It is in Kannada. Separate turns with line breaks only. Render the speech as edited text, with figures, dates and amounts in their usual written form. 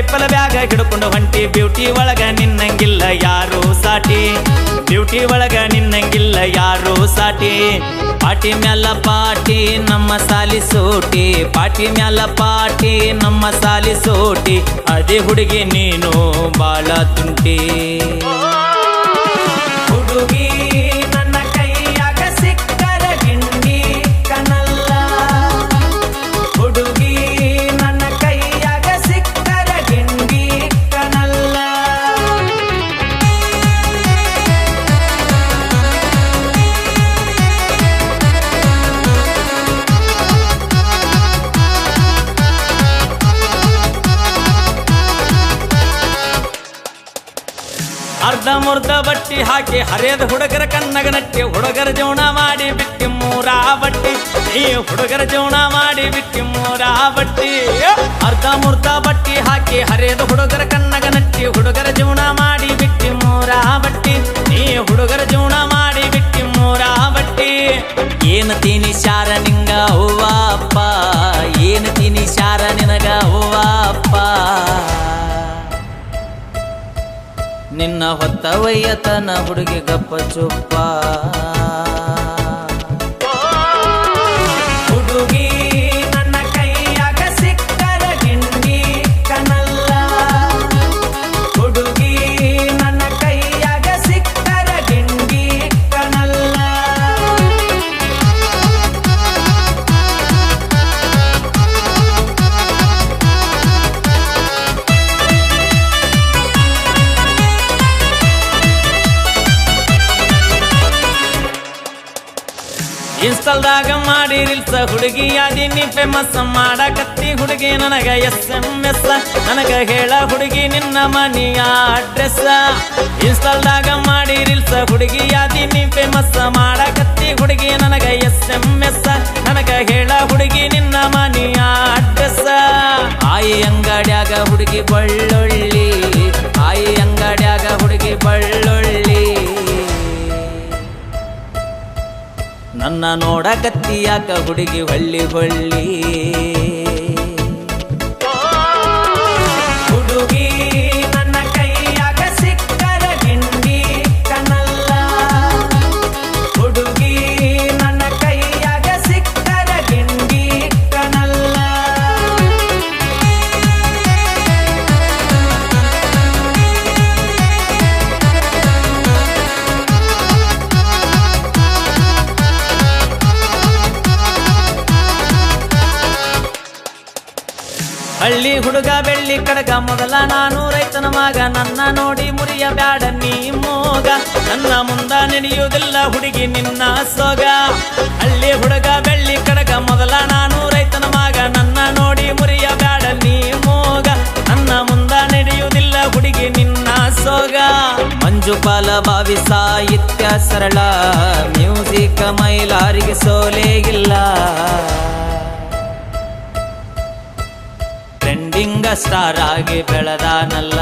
ರೈಫಲ್ ಬ್ಯಾಗ ಹಿಡ್ಕೊಂಡು ಹೊಂಟಿ ಬ್ಯೂಟಿ ಒಳಗ ನಿನ್ನಂಗಿಲ್ಲ ಯಾರು ಸಾಟಿ ಬ್ಯೂಟಿ ಒಳಗ ನಿನ್ನಂಗಿಲ್ಲ ಯಾರು ಸಾಟಿ ಪಾಟಿ ಮ್ಯಾಲ ಪಾಟಿ ನಮ್ಮ ಸಾಲಿ ಸೋಟಿ ಪಾಟಿ ಮ್ಯಾಲ ಪಾಟಿ ನಮ್ಮ ಸಾಲಿ ಸೋಟಿ ಅದೇ ಹುಡುಗಿ ನೀನು ಬಾಳ ತುಂಟಿ ಹುಡುಗಿ ನನ್ನ ಕೈಯಾಗ ಸಿಕ್ಕರ ಗಿಂಡಿ ಕನಲ್ಲ ಹುಡುಗಿ ನನ್ನ ಕೈಯಾಗ ಸಿಕ್ಕರ ಗಿಂಡಿ ಕನಲ್ಲ ಅರ್ಧ ಮುರ್ಧ ಬಟ್ಟಿ ಹಾಕಿ ಹರಿಯದ ಹುಡುಗರ ಕಣ್ಣಗ ನಟ್ಟಿ ಹುಡುಗರ ಜೀವನ ಮಾಡಿ ಬಿಟ್ಟಿ ಮೂರಾ ಬಟ್ಟಿ ಈ ಹುಡುಗರ ಜೀವನ ಮಾಡಿ ಬಿಟ್ಟಿ ಮೂರಾ ಬಟ್ಟಿ ಅರ್ಧ ಮುರ್ಧ ಬಟ್ಟಿ ಹಾಕಿ ಹರಿಯದ ಹುಡುಗರ ಕಣ್ಣಗ ನಟ್ಟಿ ಹುಡುಗರ ಜೀವನ ಮಾಡಿ ಬಿಟ್ಟಿ ಮೂರಾ ಬಟ್ಟಿ ಈ ಹುಡುಗರ ಜೀವನ ಮಾಡಿ ಬಿಟ್ಟಿ ಮೂರಾ ಬಟ್ಟಿ ಏನು ತೀನಿ ಶಾರ ನಿಂಗ ಅವ್ವ ಅಪ್ಪ ಏನು ತೀನಿ ಶಾರ ನಿನಗ ಅವ್ವ ಅಪ್ಪ ನಿನ್ನ ಹೊತ್ತ ವಯ್ಯತನ ಹುಡುಗಿ ಗಪ್ಪ ಚುಪ್ಪ ಹುಡುಗಿ ನನ್ನ ಕೈಯಾಗ ಸಿಕ್ಕರ ಗಿಂಡಿ ಕನಲ್ಲ ಹುಡುಗಿ ನನ್ನ ಕೈಯಾಗ ಸಿಕ್ಕರ ಗಿಂಡಿ ಕನಲ್ಲ ಇನ್ಸ್ಟಾಲ್ದಾಗ ಮಾಡಿ ರೀಲ್ಸ್ ಹುಡುಗಿ ಯಾದೀನಿ ಫೇಮಸ್ ಮಾಡಕತ್ತಿ ಹುಡುಗಿ ನನಗ SMS ನನಗ ಹೇಳ ಹುಡುಗಿ ನಿನ್ನ ಮನೆಯ ಅಡ್ರೆಸ್ ಇನ್ಸ್ಟಾಲ್ದಾಗ ಮಾಡಿ ರೀಲ್ಸ್ ಹುಡುಗಿ ಯಾದೀನಿ ಫೇಮಸ್ ಮಾಡಕತ್ತಿ ಹುಡುಗಿ ನನಗ SMS ನನಗ ಹೇಳ ಹುಡುಗಿ ನಿನ್ನ ಮನೆಯ ಅಡ್ರೆಸ್ ಆಯಿ ಅಂಗಡ್ಯಾಗ ಹುಡುಗಿ ಬಳ್ಳೊಳ್ಳಿ ಆಯಿ ಅಂಗಡ್ಯಾಗ ಹುಡುಗಿ ಬಳ್ಳೊಳ್ಳಿ ನನ್ನ ನೋಡಕತ್ತಿ ಯಾಕ ಹುಡುಗಿ ಹೊಳ್ಳಿ ಹೊಳ್ಳಿ ಹುಡುಗಿ ನನ್ನ ಕೈಯಾಗ ಸಿಕ್ಕರ ಗಿಂಡಿ ಕನಲ್ಲ ಹುಡುಗಿ ನನ್ನ ಕೈಯಾಗ ಸಿಕ್ಕರ ಗಿಂಡಿ ಕನಲ್ಲ ಹಳ್ಳಿ ಹುಡುಗ ಬೆಳ್ಳಿ ಕಡಗ ಮೊದಲ ನಾನು ರೈತನ ಮಗ ನನ್ನ ನೋಡಿ ಮುರಿಯ ಬ್ಯಾಡ ನೀ ಮೋಗ ನನ್ನ ಮುಂದ ನಡೆಯುವುದಿಲ್ಲ ಹುಡುಗಿ ನಿನ್ನ ಸೋಗ ಹಳ್ಳಿ ಹುಡುಗ ಬೆಳ್ಳಿ ಕಡಗ ಮೊದಲ ನಾನು ರೈತನ ಮಗ ನನ್ನ ನೋಡಿ ಮುರಿಯ ಬ್ಯಾಡ ನೀ ಮೋಗ ನನ್ನ ಮುಂದ ನಡೆಯುವುದಿಲ್ಲ ಹುಡುಗಿ ನಿನ್ನ ಸೋಗ ಮಂಜುಪಾಲ ಭಾವಿ ಸಾಹಿತ್ಯ ಸರಳ ಮ್ಯೂಸಿಕ್ ಮೈಲಾರಿಗೆ ಸೋಲೇ ಇಲ್ಲ ಟ್ರೆಂಡಿಂಗ್ ಸ್ಟಾರ್ ಆಗಿ ಬೆಳೆದಾನಲ್ಲ